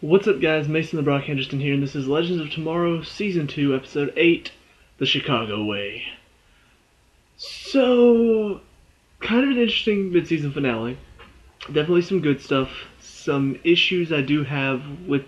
What's up, guys? Mason the Brock Henderson here, and this is Legends of Tomorrow, Season 2, Episode 8, The Chicago Way. So, kind of an interesting mid-season finale. Definitely some good stuff. Some issues I do have with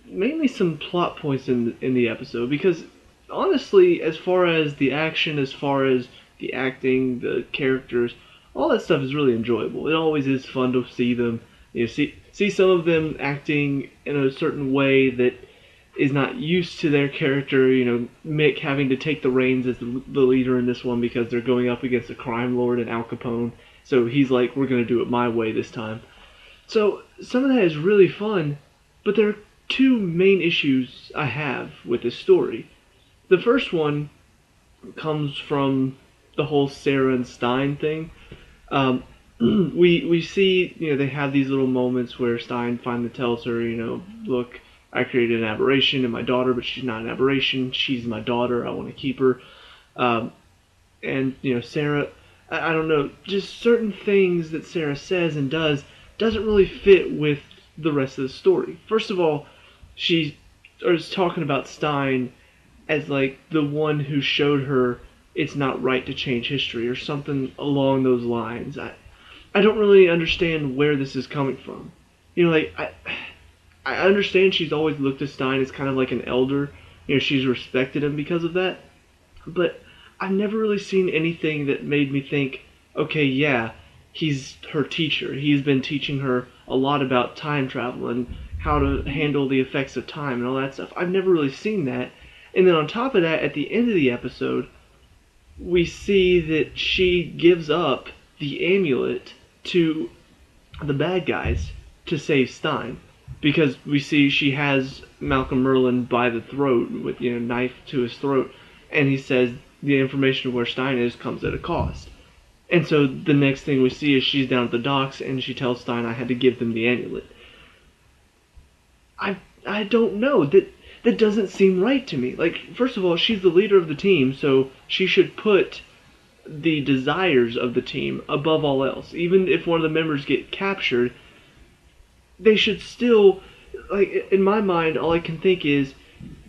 mainly some plot points in the episode, because honestly, as far as the action, as far as the acting, the characters, all that stuff is really enjoyable. It always is fun to see them, see some of them acting in a certain way that is not used to their character. Mick having to take the reins as the leader in this one because they're going up against a crime lord and Al Capone. So he's like, we're going to do it my way this time. So some of that is really fun, but there are two main issues I have with this story. The first one comes from the whole Sarah and Stein thing. We see, they have these little moments where Stein finally tells her, look, I created an aberration in my daughter, but she's not an aberration. She's my daughter. I want to keep her. And Sarah, I don't know, just certain things that Sarah says and doesn't really fit with the rest of the story. First of all, she is talking about Stein as like the one who showed her it's not right to change history or something along those lines. I don't really understand where this is coming from. I understand she's always looked at Stein as kind of like an elder. She's respected him because of that. But I've never really seen anything that made me think, okay, yeah, he's her teacher. He's been teaching her a lot about time travel and how to handle the effects of time and all that stuff. I've never really seen that. And then on top of that, at the end of the episode, we see that she gives up the amulet to the bad guys to save Stein, because we see she has Malcolm Merlyn by the throat with knife to his throat, and he says the information of where Stein is comes at a cost. And so the next thing we see is she's down at the docks and she tells Stein, I had to give them the amulet. I don't know, that doesn't seem right to me. Like, first of all, she's the leader of the team, so she should put the desires of the team above all else. Even if one of the members get captured, they should still, like, in my mind, all I can think is,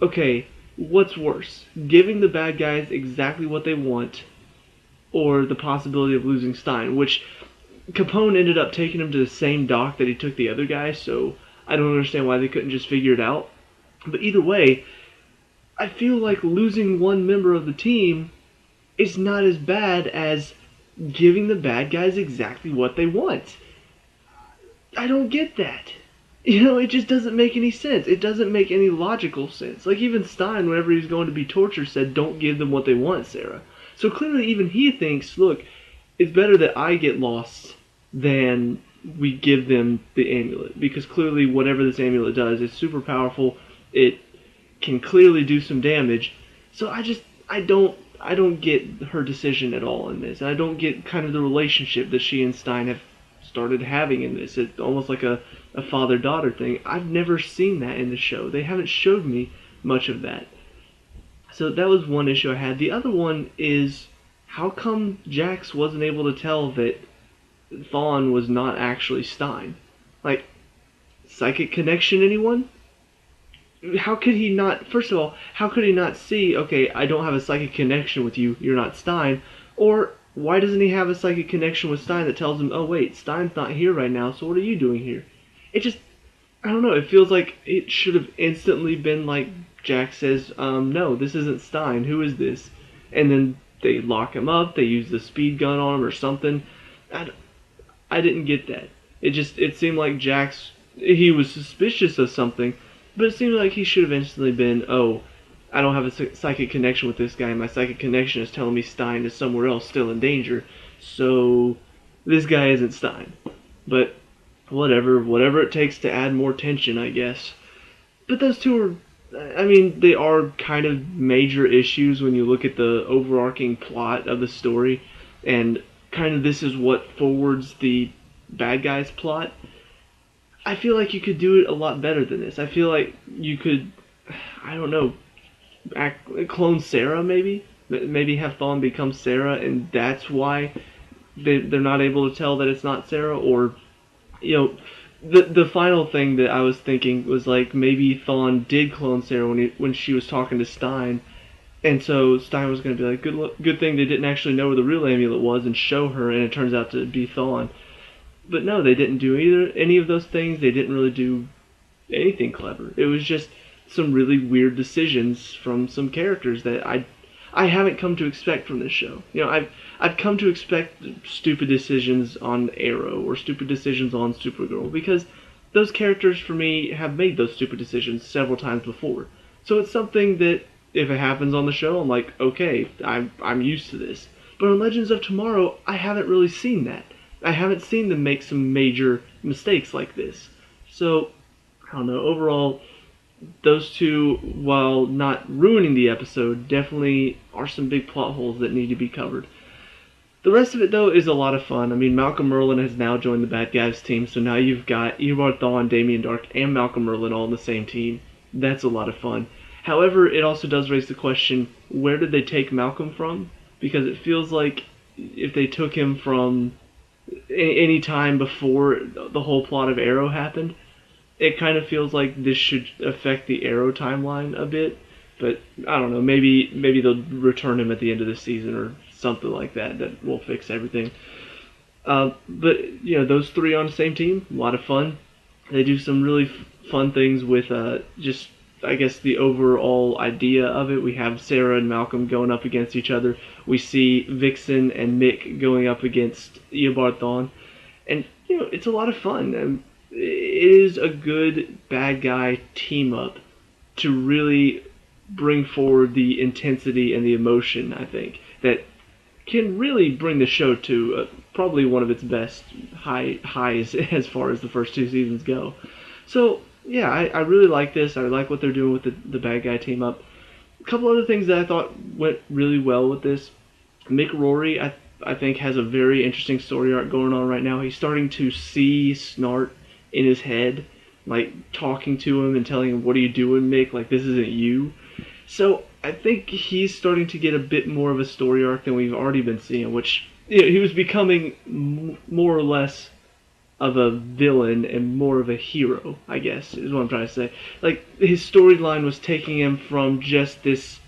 okay, what's worse? Giving the bad guys exactly what they want, or the possibility of losing Stein, which Capone ended up taking him to the same dock that he took the other guy, so I don't understand why they couldn't just figure it out. But either way, I feel like losing one member of the team is not as bad as giving the bad guys exactly what they want. I don't get that. It just doesn't make any sense. It doesn't make any logical sense. Like, even Stein, whenever he was going to be tortured, said, don't give them what they want, Sarah. So clearly even he thinks, look, it's better that I get lost than we give them the amulet. Because clearly whatever this amulet does is super powerful. It can clearly do some damage. So I don't get her decision at all in this. And I don't get kind of the relationship that she and Stein have started having in this. It's almost like a father-daughter thing. I've never seen that in the show. They haven't showed me much of that. So that was one issue I had. The other one is, how come Jax wasn't able to tell that Thawne was not actually Stein? Like, psychic connection, anyone? How could he not, first of all, how could he not see, okay, I don't have a psychic connection with you, you're not Stein, or why doesn't he have a psychic connection with Stein that tells him, oh wait, Stein's not here right now, so what are you doing here? It just, I don't know, it feels like it should have instantly been like Jack says, no, this isn't Stein, who is this? And then they lock him up, they use the speed gun on him or something. I didn't get that. It seemed like Jax, he was suspicious of something, but it seemed like he should have instantly been, oh, I don't have a psychic connection with this guy. My psychic connection is telling me Stein is somewhere else still in danger. So this guy isn't Stein. But whatever it takes to add more tension, I guess. But those two they are kind of major issues when you look at the overarching plot of the story. And kind of this is what forwards the bad guy's plot. I feel like you could do it a lot better than this. I feel like you could, I don't know, clone Sarah maybe? Maybe have Thawne become Sarah, and that's why they're not able to tell that it's not Sarah, or the final thing that I was thinking was like maybe Thawne did clone Sarah when she was talking to Stein, and so Stein was going to be like, good thing they didn't actually know where the real amulet was and show her, and it turns out to be Thawne. But no, they didn't do any of those things. They didn't really do anything clever. It was just some really weird decisions from some characters that I haven't come to expect from this show. I've come to expect stupid decisions on Arrow or stupid decisions on Supergirl because those characters for me have made those stupid decisions several times before. So it's something that if it happens on the show, I'm like, okay, I'm used to this. But on Legends of Tomorrow, I haven't really seen that. I haven't seen them make some major mistakes like this. So, I don't know, overall, those two, while not ruining the episode, definitely are some big plot holes that need to be covered. The rest of it, though, is a lot of fun. I mean, Malcolm Merlin has now joined the Bad Guys team, so now you've got Eobard Thawne, Damien Dark, and Malcolm Merlin all on the same team. That's a lot of fun. However, it also does raise the question, where did they take Malcolm from? Because it feels like if they took him from any time before the whole plot of Arrow happened, it kind of feels like this should affect the Arrow timeline a bit. But I don't know, maybe they'll return him at the end of the season or something like that will fix everything. But those three on the same team, a lot of fun. They do some really fun things with just, I guess, the overall idea of it. We have Sarah and Malcolm going up against each other. We see Vixen and Mick going up against Eobard Thawne. And, it's a lot of fun. And it is a good bad guy team up to really bring forward the intensity and the emotion, I think, that can really bring the show to probably one of its best highs as far as the first two seasons go. So, yeah, I really like this. I like what they're doing with the bad guy team up. A couple other things that I thought went really well with this. Mick Rory, I think, has a very interesting story arc going on right now. He's starting to see Snart in his head, like talking to him and telling him, "What are you doing, Mick? Like, this isn't you." So I think he's starting to get a bit more of a story arc than we've already been seeing, which he was becoming more or less of a villain and more of a hero, I guess, is what I'm trying to say. Like, his storyline was taking him from just this,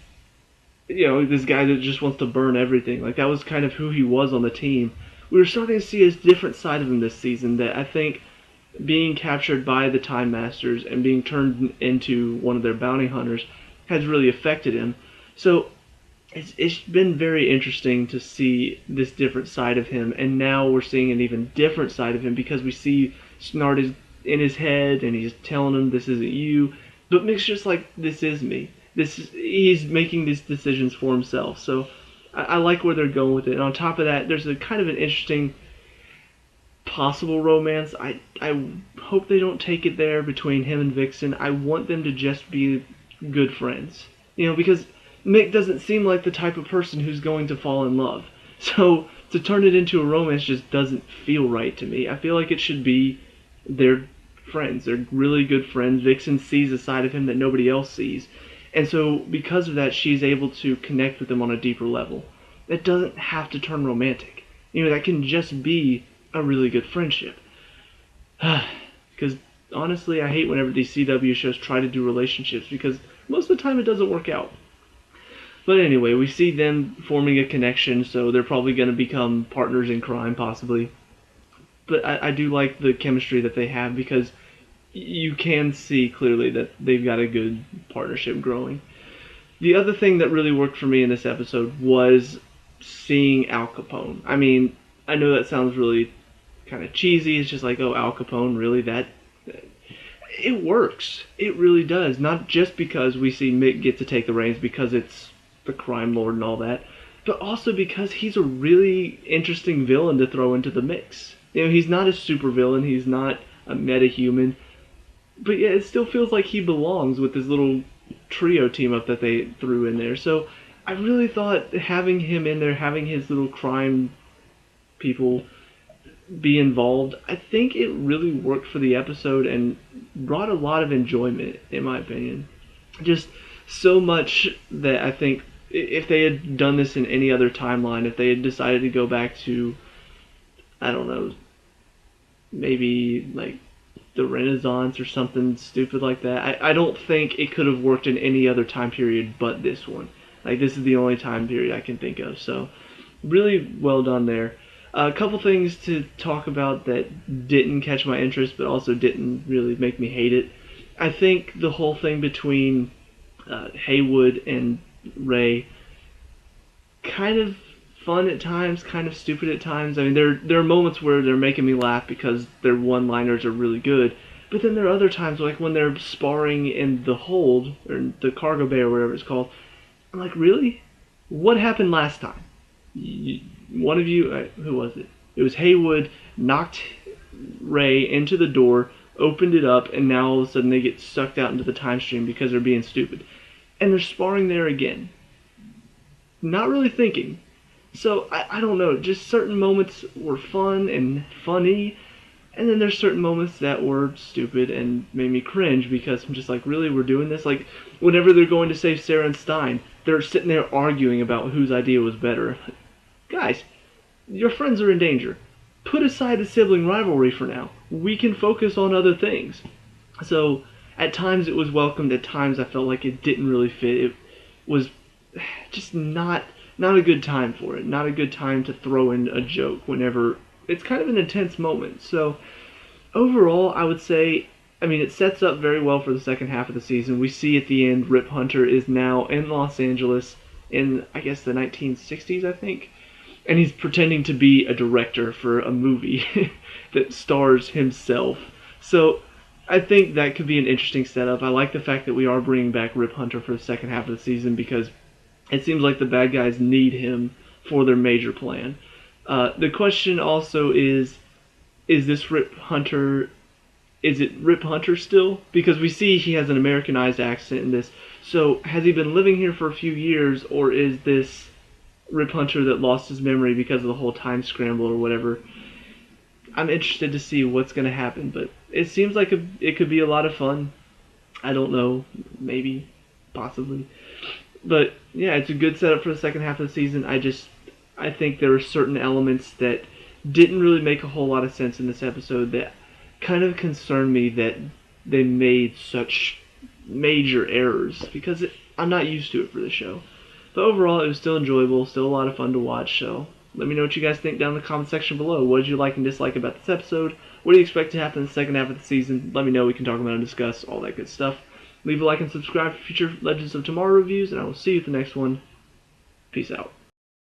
this guy that just wants to burn everything. Like, that was kind of who he was on the team. We were starting to see a different side of him this season that I think being captured by the Time Masters and being turned into one of their bounty hunters has really affected him. So it's been very interesting to see this different side of him, and now we're seeing an even different side of him because we see Snart is in his head and he's telling him this isn't you, but Mick's just like, this is me. He's making these decisions for himself. So I like where they're going with it. And on top of that, there's a kind of an interesting possible romance. I hope they don't take it there between him and Vixen. I want them to just be good friends. Because Mick doesn't seem like the type of person who's going to fall in love. So to turn it into a romance just doesn't feel right to me. I feel like it should be they're friends. They're really good friends. Vixen sees a side of him that nobody else sees. And so because of that, she's able to connect with him on a deeper level. It doesn't have to turn romantic. That can just be a really good friendship. Because honestly, I hate whenever these CW shows try to do relationships because most of the time it doesn't work out. But anyway, we see them forming a connection, so they're probably going to become partners in crime, possibly. But I do like the chemistry that they have because you can see clearly that they've got a good partnership growing. The other thing that really worked for me in this episode was seeing Al Capone. I mean, I know that sounds really kind of cheesy. It's just like, oh, Al Capone, really? It works. It really does. Not just because we see Mick get to take the reins because it's the crime lord and all that, but also because he's a really interesting villain to throw into the mix. He's not a super villain. He's not a meta-human. But yeah, it still feels like he belongs with this little trio team up that they threw in there. So I really thought having him in there, having his little crime people be involved, I think it really worked for the episode and brought a lot of enjoyment, in my opinion. Just so much that I think if they had done this in any other timeline, if they had decided to go back to, I don't know, maybe like the Renaissance or something stupid like that. I don't think it could have worked in any other time period but this one. Like, this is the only time period I can think of. So, really well done there. A couple things to talk about that didn't catch my interest, but also didn't really make me hate it. I think the whole thing between Haywood and Ray, kind of fun at times, kind of stupid at times. I mean, there are moments where they're making me laugh because their one-liners are really good, but then there are other times, like when they're sparring in the hold, or the cargo bay, or whatever it's called. I'm like, really? What happened last time? One of you, who was it? It was Haywood, knocked Ray into the door, opened it up, and now all of a sudden they get sucked out into the time stream because they're being stupid. And they're sparring there again. Not really thinking. So, I don't know, just certain moments were fun and funny, and then there's certain moments that were stupid and made me cringe because I'm just like, really, we're doing this? Like, whenever they're going to save Sarah and Stein, they're sitting there arguing about whose idea was better. Guys, your friends are in danger. Put aside the sibling rivalry for now. We can focus on other things. So, at times it was welcomed, at times I felt like it didn't really fit. It was just not a good time for it. Not a good time to throw in a joke whenever it's kind of an intense moment. So, overall, I would say, I mean, it sets up very well for the second half of the season. We see at the end Rip Hunter is now in Los Angeles in, I guess, the 1960s, I think. And he's pretending to be a director for a movie that stars himself. So, I think that could be an interesting setup. I like the fact that we are bringing back Rip Hunter for the second half of the season because it seems like the bad guys need him for their major plan. The question also is this Rip Hunter, is it Rip Hunter still? Because we see he has an Americanized accent in this. So has he been living here for a few years, or is this Rip Hunter that lost his memory because of the whole time scramble or whatever? I'm interested to see what's going to happen, but it seems like it could be a lot of fun. I don't know, maybe, possibly. But yeah, it's a good setup for the second half of the season. I think there are certain elements that didn't really make a whole lot of sense in this episode that kind of concerned me that they made such major errors because I'm not used to it for this show. But overall, it was still enjoyable, still a lot of fun to watch. So let me know what you guys think down in the comment section below. What did you like and dislike about this episode? What do you expect to happen in the second half of the season? Let me know. We can talk about and discuss all that good stuff. Leave a like and subscribe for future Legends of Tomorrow reviews, and I will see you at the next one. Peace out.